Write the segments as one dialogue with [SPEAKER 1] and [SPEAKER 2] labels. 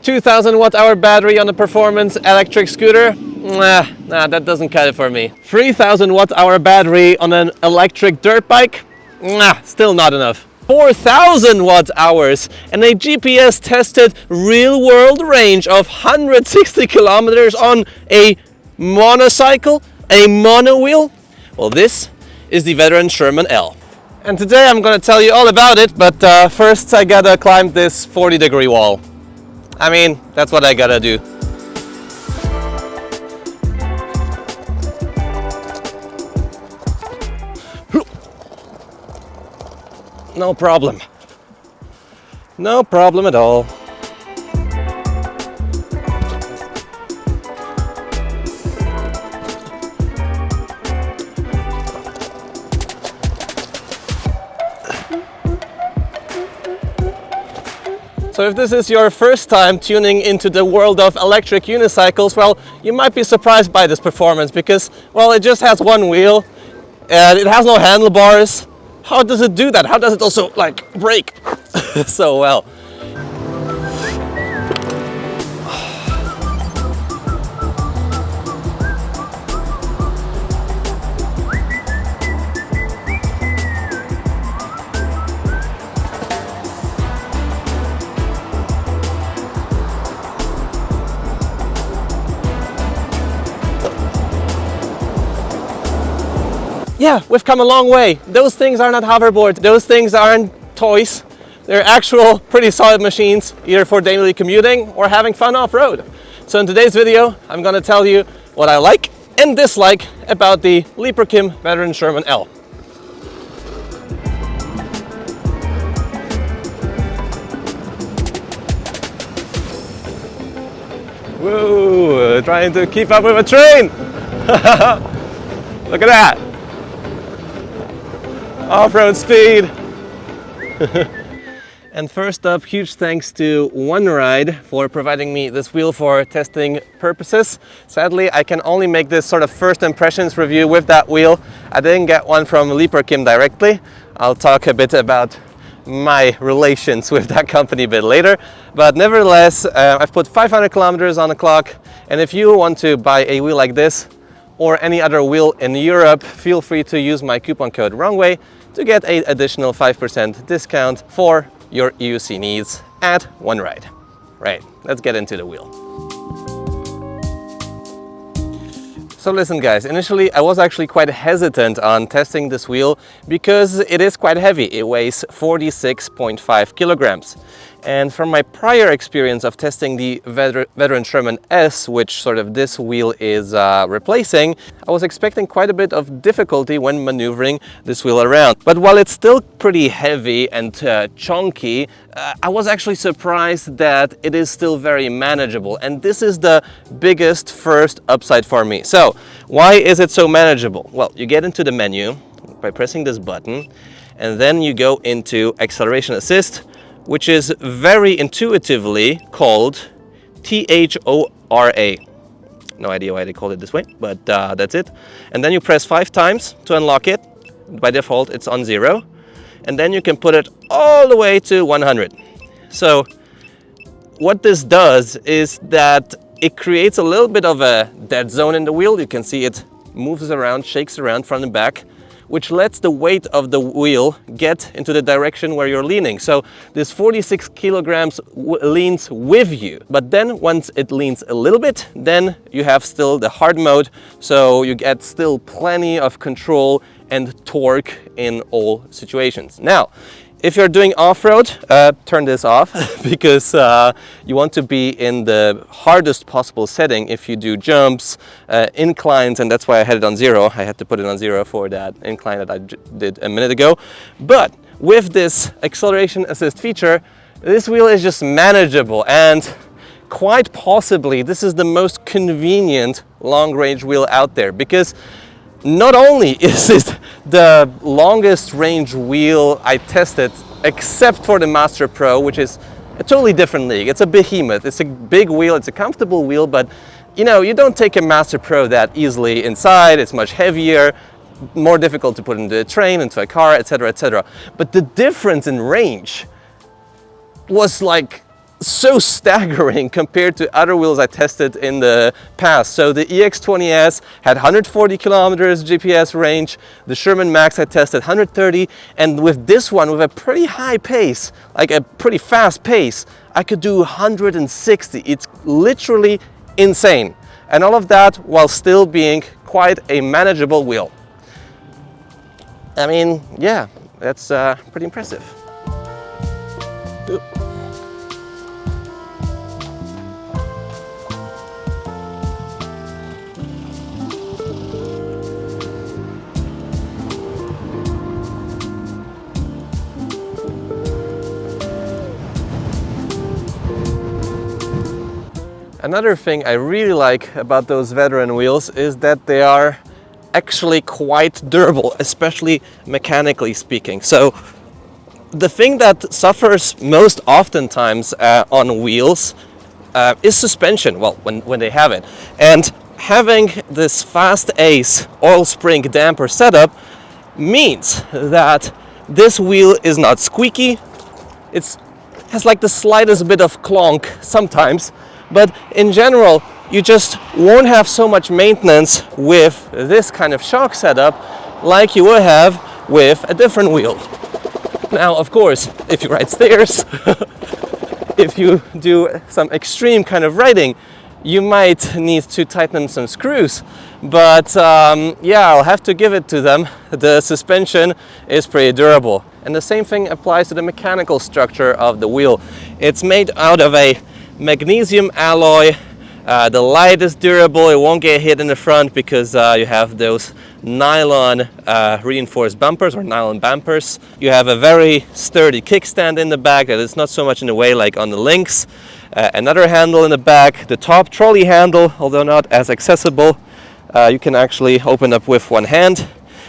[SPEAKER 1] 2000 watt-hour battery on a performance electric scooter? Nah, that doesn't cut it for me. 3000 watt-hour battery on an electric dirt bike? Nah, still not enough. 4000 watt-hours and a GPS-tested real-world range of 160 kilometers on a monocycle, a monowheel? Well, this is the veteran Sherman-L. And today I'm gonna tell you all about it, but first I gotta climb this 40-degree wall. I mean, that's what I gotta do. No problem. No problem at all. So if this is your first time tuning into the world of electric unicycles, well, you might be surprised by this performance because, well, it just has one wheel and it has no handlebars. How does it do that? How does it also, like, brake so well? Yeah, we've come a long way. Those things are not hoverboards. Those things aren't toys. They're actual pretty solid machines, either for daily commuting or having fun off-road. So in today's video, I'm gonna tell you what I like and dislike about the Liebherr veteran Sherman-L. Whoa, trying to keep up with a train. Look at that. Off-road speed. And first up, huge thanks to OneRide for providing me this wheel for testing purposes. Sadly, I can only make this sort of first impressions review with that wheel. I didn't get one from Liebherr directly. I'll talk a bit about my relations with that company a bit later. But nevertheless, I've put 500 kilometers on the clock. And if you want to buy a wheel like this or any other wheel in Europe, feel free to use my coupon code wrongway to get an additional 5% discount for your EUC needs at OneRide. Right, let's get into the wheel. So listen guys, initially I was actually quite hesitant on testing this wheel because it is quite heavy. It weighs 46.5 kilograms. And from my prior experience of testing the veteran Sherman S, which sort of this wheel is replacing, I was expecting quite a bit of difficulty when maneuvering this wheel around. But while it's still pretty heavy and chunky, I was actually surprised that it is still very manageable. And this is the biggest first upside for me. So why is it so manageable? Well, you get into the menu by pressing this button, and then you go into acceleration assist, which is very intuitively called THORA. No idea why they called it this way, but that's it. And then you press 5 times to unlock it. By default, it's on 0. And then you can put it all the way to 100. So what this does is that it creates a little bit of a dead zone in the wheel. You can see it moves around, shakes around front and back, which lets the weight of the wheel get into the direction where you're leaning. So this 46 kilograms leans with you, but then once it leans a little bit, then you have still the hard mode, so you get still plenty of control and torque in all situations. Now, if you're doing off-road, turn this off because you want to be in the hardest possible setting if you do jumps, inclines, and that's why I had it on 0. I had to put it on 0 for that incline that I did a minute ago. But with this acceleration assist feature, this wheel is just manageable, and quite possibly this is the most convenient long-range wheel out there, because not only is it the longest range wheel I tested, except for the Master Pro, which is a totally different league. It's a behemoth, it's a big wheel, it's a comfortable wheel, but you know, you don't take a Master Pro that easily inside. It's much heavier, more difficult to put into a train, into a car, etc., etc. But the difference in range was like so staggering compared to other wheels I tested in the past. So the EX20S had 140 kilometers GPS range, the Sherman Max I tested 130, and with this one, with a pretty high pace, like a pretty fast pace, I could do 160. It's literally insane. And all of that while still being quite a manageable wheel. I mean, yeah, that's pretty impressive. Ooh. Another thing I really like about those veteran wheels is that they are actually quite durable, especially mechanically speaking. So the thing that suffers most oftentimes on wheels is suspension, well, when they have it. And having this Fast Ace oil spring damper setup means that this wheel is not squeaky. It has like the slightest bit of clonk sometimes, but in general, you just won't have so much maintenance with this kind of shock setup like you would have with a different wheel. Now, of course, if you ride stairs, if you do some extreme kind of riding, you might need to tighten some screws. But yeah, I'll have to give it to them. The suspension is pretty durable. And the same thing applies to the mechanical structure of the wheel. It's made out of a magnesium alloy. The light is durable, it won't get hit in the front because you have those nylon reinforced bumpers or nylon bumpers. You have a very sturdy kickstand in the back that is not so much in the way like on the Lynx. Another handle in the back, the top trolley handle, although not as accessible, you can actually open up with one hand.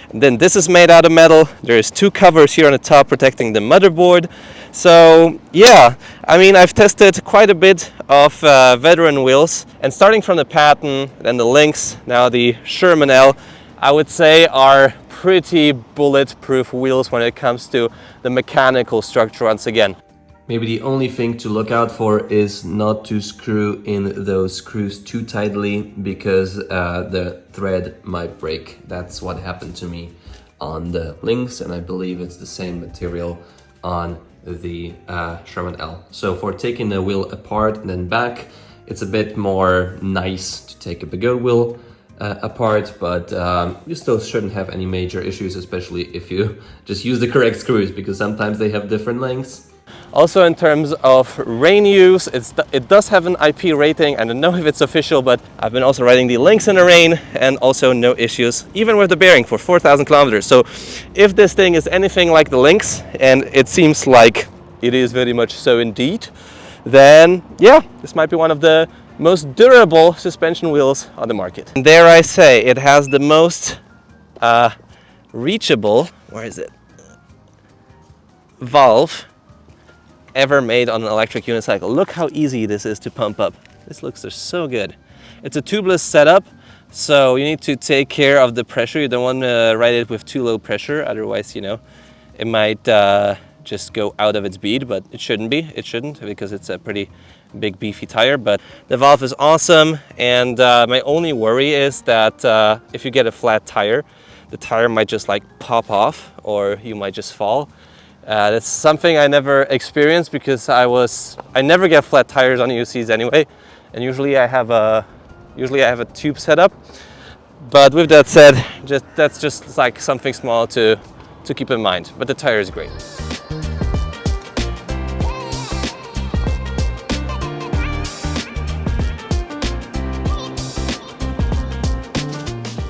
[SPEAKER 1] And then this is made out of metal. There's two covers here on the top protecting the motherboard. So yeah, I mean, I've tested quite a bit of veteran wheels, and starting from the Patton, then the Lynx, now the Sherman-L, I would say are pretty bulletproof wheels when it comes to the mechanical structure once again. Maybe the only thing to look out for is not to screw in those screws too tightly because the thread might break. That's what happened to me on the Lynx, and I believe it's the same material on the Sherman-L. So for taking the wheel apart and then back, it's a bit more nice to take a bigger wheel apart, but you still shouldn't have any major issues, especially if you just use the correct screws, because sometimes they have different lengths. Also, in terms of rain use, it does have an IP rating. I don't know if it's official, but I've been also riding the Lynx in the rain and also no issues, even with the bearing for 4,000 kilometers. So if this thing is anything like the Lynx, and it seems like it is very much so indeed, then yeah, this might be one of the most durable suspension wheels on the market. And dare I say, it has the most reachable, where is it, valve ever made on an electric unicycle. Look how easy this is to pump up. This looks so good. It's a tubeless setup, so you need to take care of the pressure. You don't want to ride it with too low pressure, otherwise, you know, it might just go out of its bead, but it shouldn't be. It shouldn't, because it's a pretty big beefy tire. But the valve is awesome, and my only worry is that if you get a flat tire, the tire might just like pop off, or you might just fall. That's something I never experienced because I never get flat tires on UCs anyway, and usually I have a tube setup. But with that said, that's just like something small to keep in mind. But the tire is great.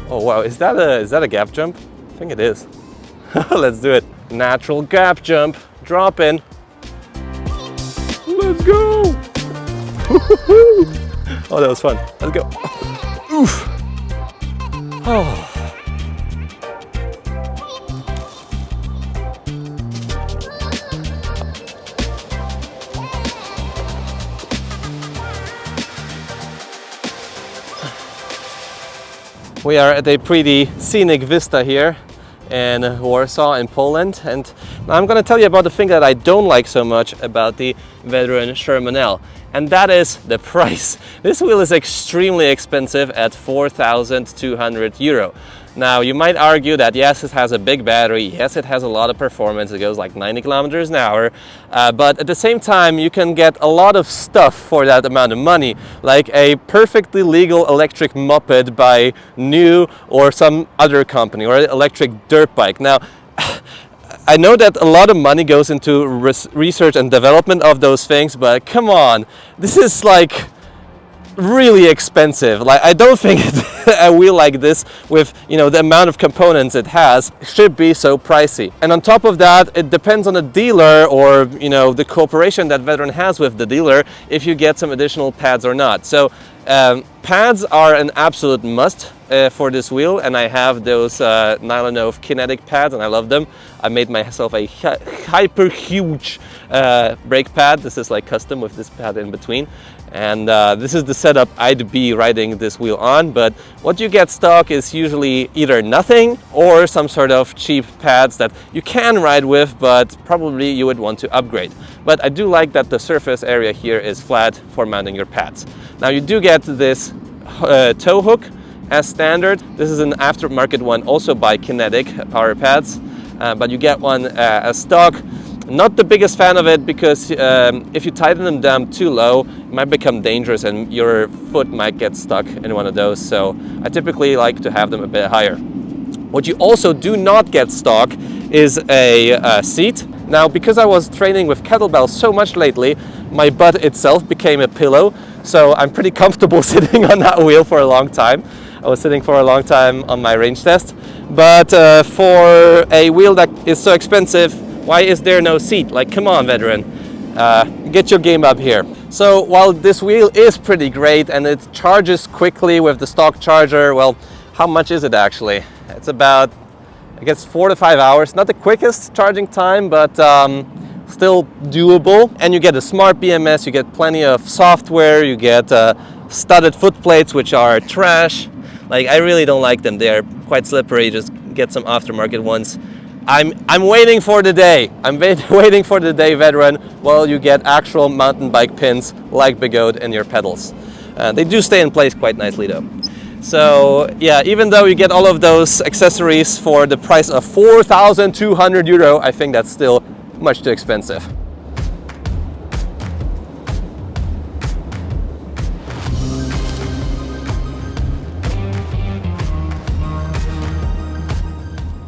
[SPEAKER 1] Oh wow, is that a gap jump? I think it is. Let's do it. Natural gap jump, drop in. Let's go! Oh, that was fun. Let's go. Oof. Oh. We are at a pretty scenic vista here in Warsaw in Poland, and Now I'm going to tell you about the thing that I don't like so much about the Veteran Sherman-L, and that is the price. This wheel is extremely expensive at 4,200 euro. Now you might argue that yes, it has a big battery, yes, it has a lot of performance, it goes like 90 kilometers an hour, but at the same time you can get a lot of stuff for that amount of money, like a perfectly legal electric moped by New or some other company, or an electric dirt bike. Now I know that a lot of money goes into research and development of those things, but come on, this is like really expensive. Like, I don't think a wheel like this, with the amount of components it has, should be so pricey. And on top of that, it depends on the dealer, or the cooperation that Veteran has with the dealer, if you get some additional pads or not. So pads are an absolute must for this wheel, and I have those Nylon Oath kinetic pads, and I love them. I made myself a hyper huge brake pad. This is like custom with this pad in between, and this is the setup I'd be riding this wheel on. But what you get stock is usually either nothing or some sort of cheap pads that you can ride with, but probably you would want to upgrade. But I do like that the surface area here is flat for mounting your pads. Now you do get this tow hook as standard. This is an aftermarket one, also by Kinetic power pads, but you get one as stock. Not the biggest fan of it, because if you tighten them down too low, it might become dangerous and your foot might get stuck in one of those. So I typically like to have them a bit higher. What you also do not get stock is a seat. Now, because I was training with kettlebells so much lately, my butt itself became a pillow. So I'm pretty comfortable sitting on that wheel for a long time. I was sitting for a long time on my range test. But for a wheel that is so expensive, why is there no seat? Like, come on, Veteran, get your game up here. So while this wheel is pretty great and it charges quickly with the stock charger, well, how much is it actually? It's about, I guess, 4 to 5 hours. Not the quickest charging time, but still doable. And you get a smart BMS, you get plenty of software, you get studded foot plates, which are trash. Like, I really don't like them. They're quite slippery. Just get some aftermarket ones. I'm waiting for the day. I'm waiting for the day, Veteran, while you get actual mountain bike pins like Big Oat in your pedals. They do stay in place quite nicely though. So yeah, even though you get all of those accessories for the price of 4,200 euro, I think that's still much too expensive.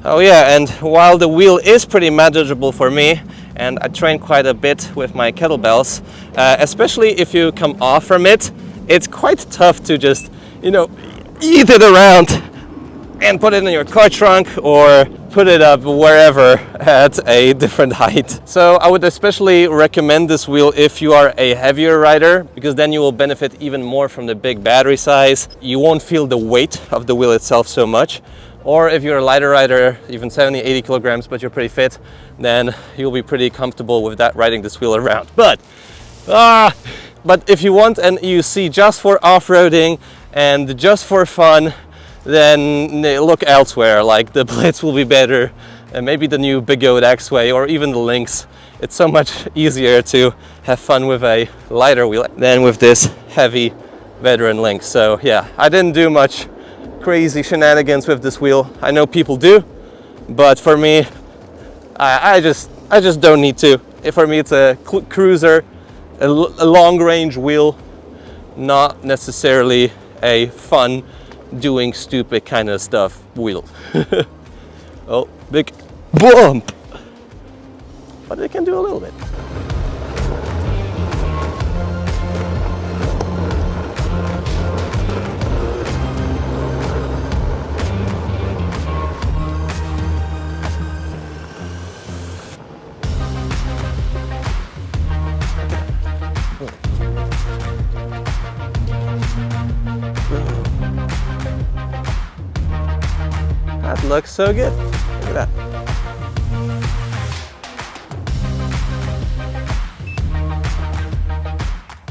[SPEAKER 1] Oh yeah, and while the wheel is pretty manageable for me, and I train quite a bit with my kettlebells, especially if you come off from it, it's quite tough to just, eat it around and put it in your car trunk or put it up wherever at a different height. So I would especially recommend this wheel if you are a heavier rider, because then you will benefit even more from the big battery size. You won't feel the weight of the wheel itself so much. Or if you're a lighter rider, even 70, 80 kilograms, but you're pretty fit, then you'll be pretty comfortable with that, riding this wheel around. But if you want an EUC just for off-roading and just for fun, then look elsewhere. Like, the blades will be better, and maybe the new Big Oat X-Way, or even the Lynx. It's so much easier to have fun with a lighter wheel than with this heavy Veteran Lynx. So yeah, I didn't do much crazy shenanigans with this wheel. I know people do, but for me, I just don't need to. For me, it's a cruiser, a long-range wheel, not necessarily a fun, doing stupid kind of stuff wheel. Oh, big bump! But it can do a little bit. That looks so good. Look at that.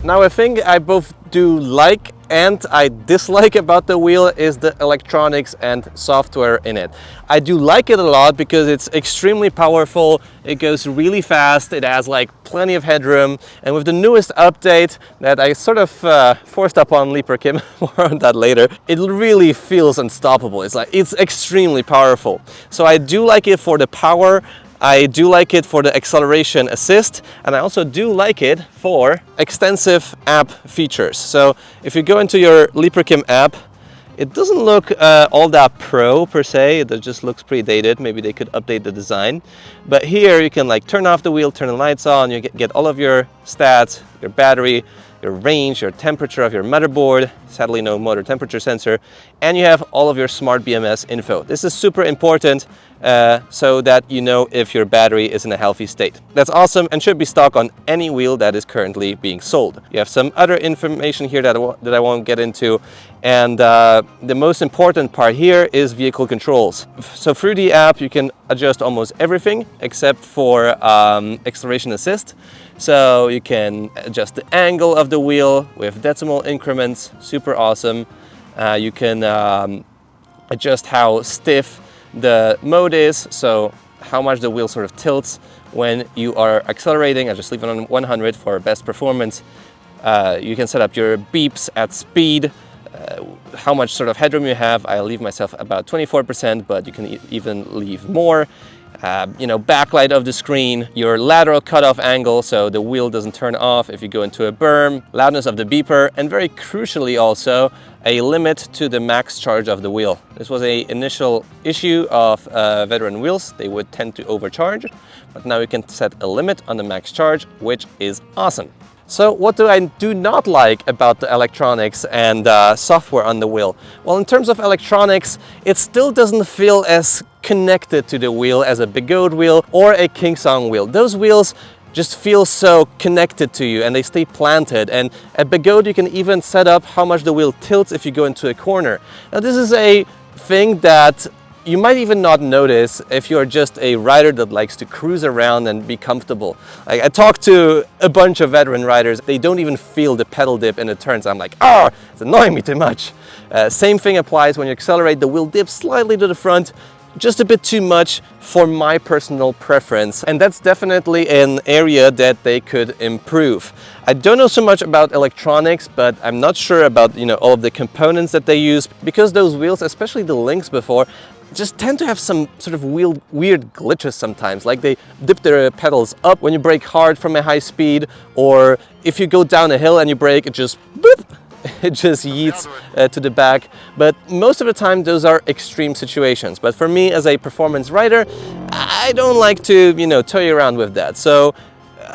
[SPEAKER 1] Now a thing I both do like and I dislike about the wheel is the electronics and software in it. I do like it a lot because it's extremely powerful, it goes really fast, it has like plenty of headroom, and with the newest update that I sort of forced upon Leaper Kim, more on that later, it really feels unstoppable. It's extremely powerful. So I do like it for the power, I do like it for the acceleration assist, and I also do like it for extensive app features. So if you go into your Leaper Kim app, it doesn't look all that pro per se, it just looks pretty dated. Maybe they could update the design. But here you can like turn off the wheel, turn the lights on, you get all of your stats, your battery, your range, your temperature of your motherboard, sadly no motor temperature sensor, and you have all of your smart BMS info. This is super important so that you know if your battery is in a healthy state. That's awesome and should be stock on any wheel that is currently being sold. You have some other information here that I won't get into, and the most important part here is vehicle controls. So through the app you can adjust almost everything except for acceleration assist. So you can adjust the angle of the wheel with decimal increments, super awesome. You can adjust how stiff the mode is, so how much the wheel sort of tilts when you are accelerating. I just leave it on 100 for best performance. You can set up your beeps at speed, how much sort of headroom you have. I leave myself about 24%, but you can even leave more. You know, backlight of the screen, your lateral cutoff angle so the wheel doesn't turn off if you go into a berm, loudness of the beeper, and very crucially also a limit to the max charge of the wheel. This was an initial issue of veteran wheels. They would tend to overcharge, but now you can set a limit on the max charge, which is awesome. So what do I do not like about the electronics and software on the wheel? Well, in terms of electronics, it still doesn't feel as connected to the wheel as a Begode wheel or a Kingsong wheel. Those wheels just feel so connected to you and they stay planted. And at Begode you can even set up how much the wheel tilts if you go into a corner. Now this is a thing that you might even not notice if you're just a rider that likes to cruise around and be comfortable. Like, I talked to a bunch of veteran riders, they don't even feel the pedal dip in the turns. I'm like, oh, it's annoying me too much. Same thing applies when you accelerate, the wheel dips slightly to the front, just a bit too much for my personal preference, and that's definitely an area that they could improve. I don't know so much about electronics, but I'm not sure about, you know, all of the components that they use, because those wheels, especially the Lynx before, just tend to have some sort of weird glitches sometimes, like they dip their pedals up when you brake hard from a high speed, or if you go down a hill and you brake, it just boop, it just yeets to the back. But most of the time those are extreme situations. But for me as a performance rider, I don't like to, you know, toy around with that. So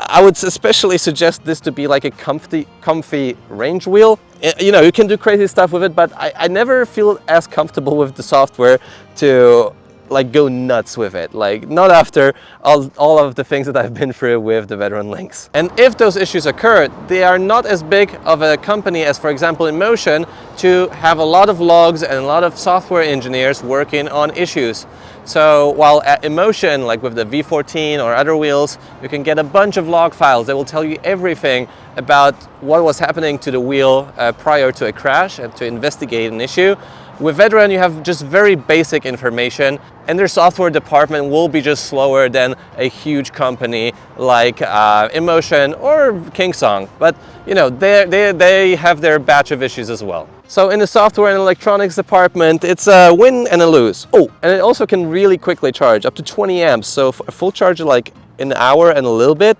[SPEAKER 1] I would especially suggest this to be like a comfy range wheel. You know, you can do crazy stuff with it, but I never feel as comfortable with the software to like go nuts with it, like not after all of the things that I've been through with the veteran Lynx. And if those issues occur, they are not as big of a company as, for example, InMotion, to have a lot of logs and a lot of software engineers working on issues. So while at InMotion, like with the V14 or other wheels, you can get a bunch of log files that will tell you everything about what was happening to the wheel prior to a crash and to investigate an issue. With Veteran, you have just very basic information, and their software department will be just slower than a huge company like InMotion or Kingsong. But you know, they have their batch of issues as well. So in the software and electronics department, it's a win and a lose. Oh, and it also can really quickly charge, up to 20 amps. So for a full charge like in an hour and a little bit,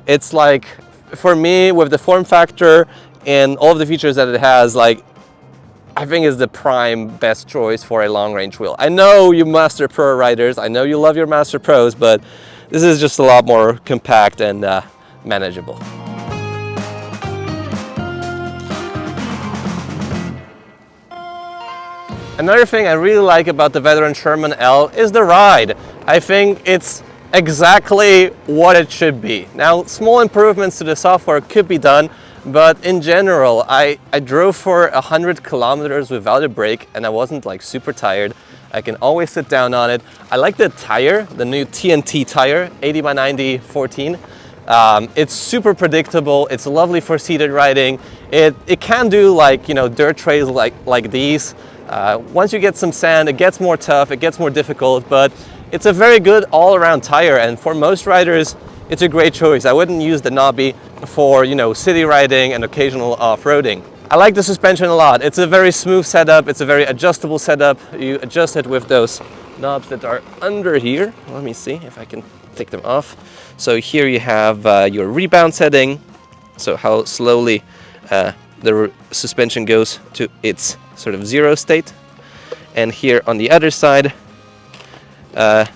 [SPEAKER 1] it's like, for me, with the form factor and all of the features that it has, like, I think is the prime best choice for a long range wheel. I know you Master Pro riders, I know you love your Master Pros, but this is just a lot more compact and manageable. Another thing I really like about the Veteran Sherman-L is the ride. I think it's exactly what it should be. Now, small improvements to the software could be done, but in general, I drove for 100 kilometers without a brake and I wasn't like super tired. I can always sit down on it. I like the tire, the new TNT tire, 80 by 90 14. It's super predictable. It's lovely for seated riding. It can do like, you know, dirt trails like these. Once you get some sand, it gets more tough, it gets more difficult, but it's a very good all-around tire, and for most riders, it's a great choice. I wouldn't use the knobby for, you know, city riding and occasional off-roading. I like the suspension a lot. It's a very smooth setup. It's a very adjustable setup. You adjust it with those knobs that are under here. Let me see if I can take them off. So here you have your rebound setting, so how slowly the suspension goes to its sort of zero state. And here on the other side,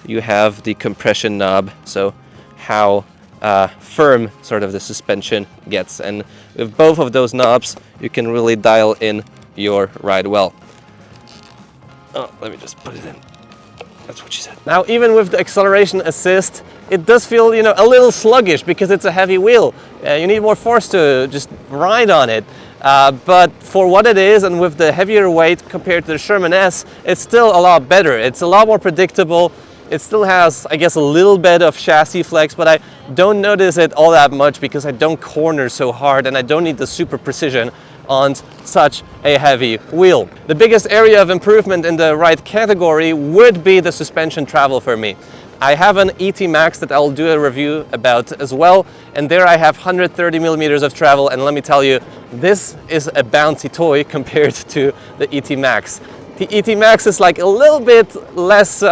[SPEAKER 1] you have the compression knob, so how firm sort of the suspension gets. And with both of those knobs, you can really dial in your ride well. Oh, let me just put it in. That's what she said. Now, even with the acceleration assist, it does feel, you know, a little sluggish because it's a heavy wheel. You need more force to just ride on it. But for what it is, and with the heavier weight compared to the Sherman-S, it's still a lot better. It's a lot more predictable. It still has, I guess, a little bit of chassis flex, but I don't notice it all that much because I don't corner so hard and I don't need the super precision on such a heavy wheel. The biggest area of improvement in the ride category would be the suspension travel for me. I have an ET Max that I'll do a review about as well, and there I have 130 millimeters of travel, and let me tell you, this is a bouncy toy compared to the ET Max. The ET Max is like a little bit less,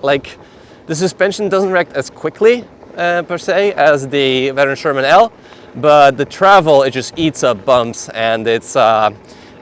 [SPEAKER 1] like the suspension doesn't react as quickly per se as the Veteran Sherman-L, but the travel, it just eats up bumps, and it's like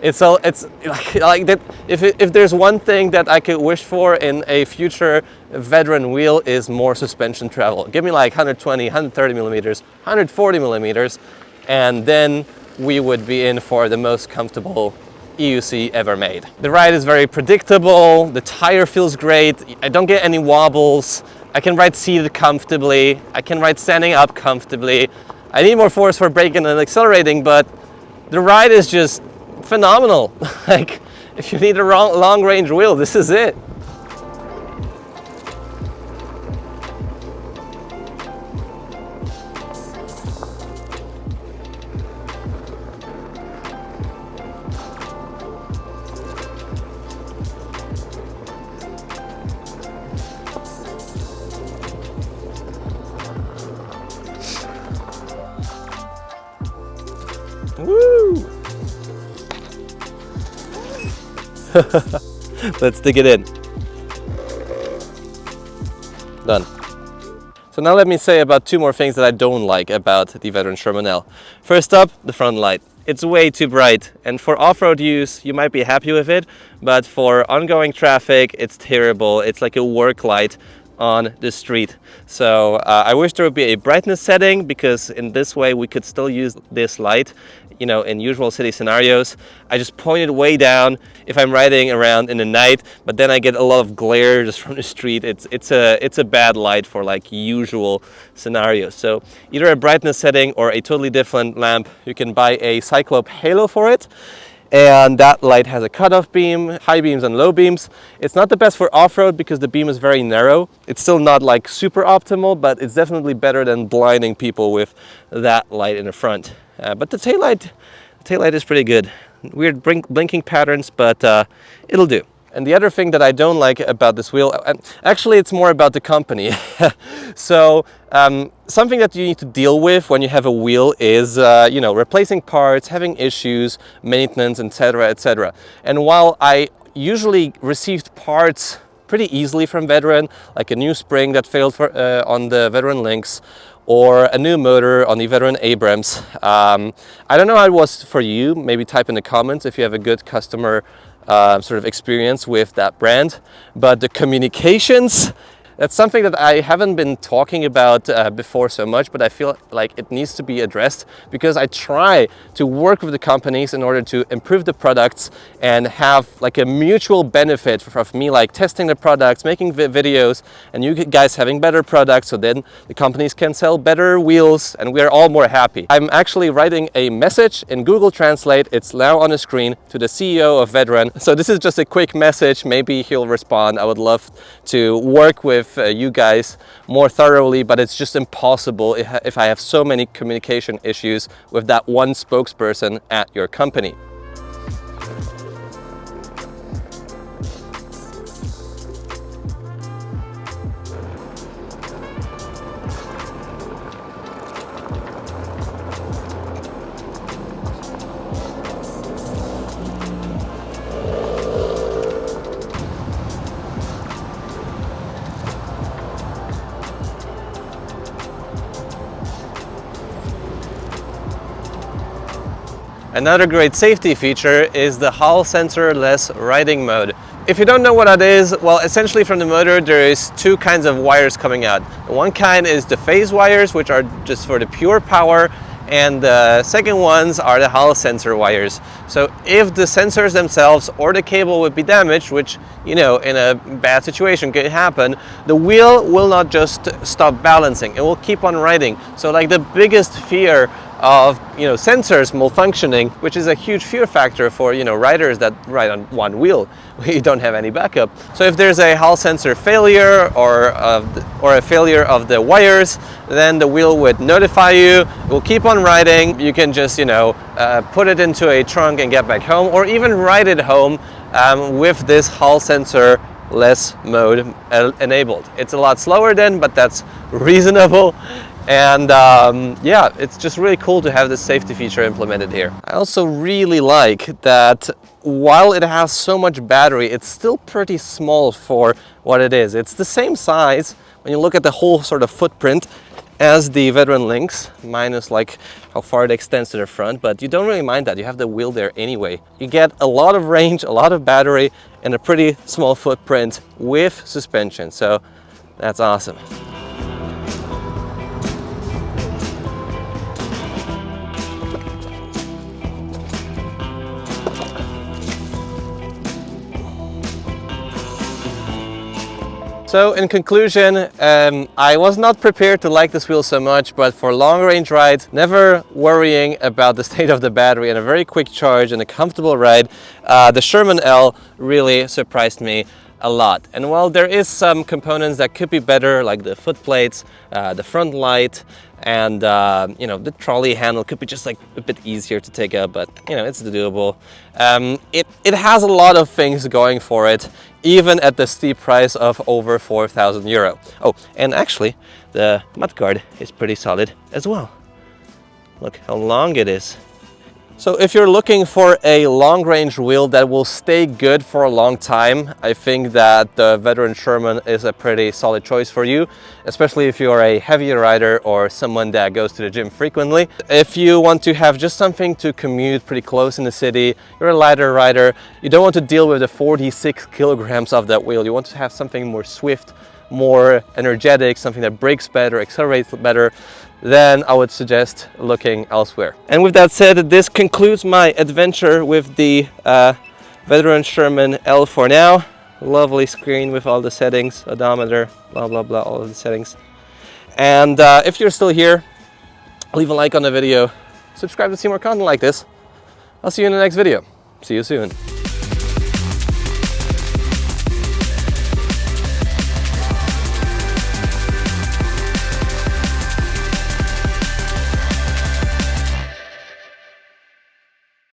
[SPEAKER 1] that. If there's one thing that I could wish for in a future Veteran wheel is more suspension travel. Give me like 120, 130 millimeters, 140 millimeters, and then we would be in for the most comfortable EUC ever made. The ride is very predictable, the tire feels great, I don't get any wobbles, I can ride seated comfortably, I can ride standing up comfortably. I need more force for braking and accelerating, but the ride is just phenomenal. Like, if you need a long range wheel, this is it. Woo! Let's dig it in. Done. So now let me say about two more things that I don't like about the Veteran Sherman-L. First up, the front light. It's way too bright, and for off-road use you might be happy with it, but for ongoing traffic it's terrible. It's like a work light on the street. So I wish there would be a brightness setting, because in this way we could still use this light, you know, in usual city scenarios. I just point it way down if I'm riding around in the night, but then I get a lot of glare just from the street. It's a bad light for like usual scenarios. So either a brightness setting or a totally different lamp. You can buy a Cyclope Halo for it, and that light has a cutoff beam, high beams and low beams. It's not the best for off-road because the beam is very narrow. It's still not like super optimal, but it's definitely better than blinding people with that light in the front. But the taillight is pretty good. Weird blinking patterns, but it'll do. And the other thing that I don't like about this wheel, actually it's more about the company. So something that you need to deal with when you have a wheel is, you know, replacing parts, having issues, maintenance, etc., etc. And while I usually received parts pretty easily from Veteran, like a new spring that failed on the Veteran Lynx, or a new motor on the Veteran Abrams. I don't know how it was for you. Maybe type in the comments if you have a good customer sort of experience with that brand. But the communications, that's something that I haven't been talking about before so much, but I feel like it needs to be addressed, because I try to work with the companies in order to improve the products and have like a mutual benefit of me like testing the products, making videos, and you guys having better products, so then the companies can sell better wheels and we're all more happy. I'm actually writing a message in Google Translate. It's now on the screen, to the CEO of Veteran. So this is just a quick message. Maybe he'll respond. I would love to work with with you guys more thoroughly, but it's just impossible if I have so many communication issues with that one spokesperson at your company. Another great safety feature is the Hall sensor-less riding mode. If you don't know what that is, well, essentially from the motor there is two kinds of wires coming out. One kind is the phase wires, which are just for the pure power, and the second ones are the Hall sensor wires. So if the sensors themselves or the cable would be damaged, which, you know, in a bad situation could happen, the wheel will not just stop balancing, it will keep on riding. So like the biggest fear of, you know, sensors malfunctioning, which is a huge fear factor for, you know, riders that ride on one wheel where you don't have any backup. So if there's a Hall sensor failure or a failure of the wires, then the wheel would notify you. It will keep on riding. You can just, you know, put it into a trunk and get back home, or even ride it home with this Hall sensor less mode enabled. It's a lot slower then, but that's reasonable. And yeah, it's just really cool to have this safety feature implemented here. I also really like that while it has so much battery, it's still pretty small for what it is. It's the same size when you look at the whole sort of footprint as the Veteran Lynx, minus like how far it extends to the front, but you don't really mind that. You have the wheel there anyway. You get a lot of range, a lot of battery, and a pretty small footprint with suspension, so that's awesome. So in conclusion, I was not prepared to like this wheel so much, but for long range rides, never worrying about the state of the battery and a very quick charge and a comfortable ride, the Sherman-L really surprised me a lot. And while there is some components that could be better, like the foot plates, the front light, and you know, the trolley handle could be just like a bit easier to take up, but you know, it's doable. It has a lot of things going for it, even at the steep price of over 4,000 euro. Oh, and actually the mudguard is pretty solid as well. Look how long it is. So if you're looking for a long-range wheel that will stay good for a long time, I think that the Veteran Sherman is a pretty solid choice for you, especially if you're a heavier rider or someone that goes to the gym frequently. If you want to have just something to commute pretty close in the city, you're a lighter rider, you don't want to deal with the 46 kilograms of that wheel, you want to have something more swift, more energetic, something that brakes better, accelerates better, then I would suggest looking elsewhere. And with that said, this concludes my adventure with the Veteran Sherman-L for now. Lovely screen with all the settings, odometer, blah, blah, blah, all of the settings. And if you're still here, leave a like on the video, subscribe to see more content like this. I'll see you in the next video. See you soon.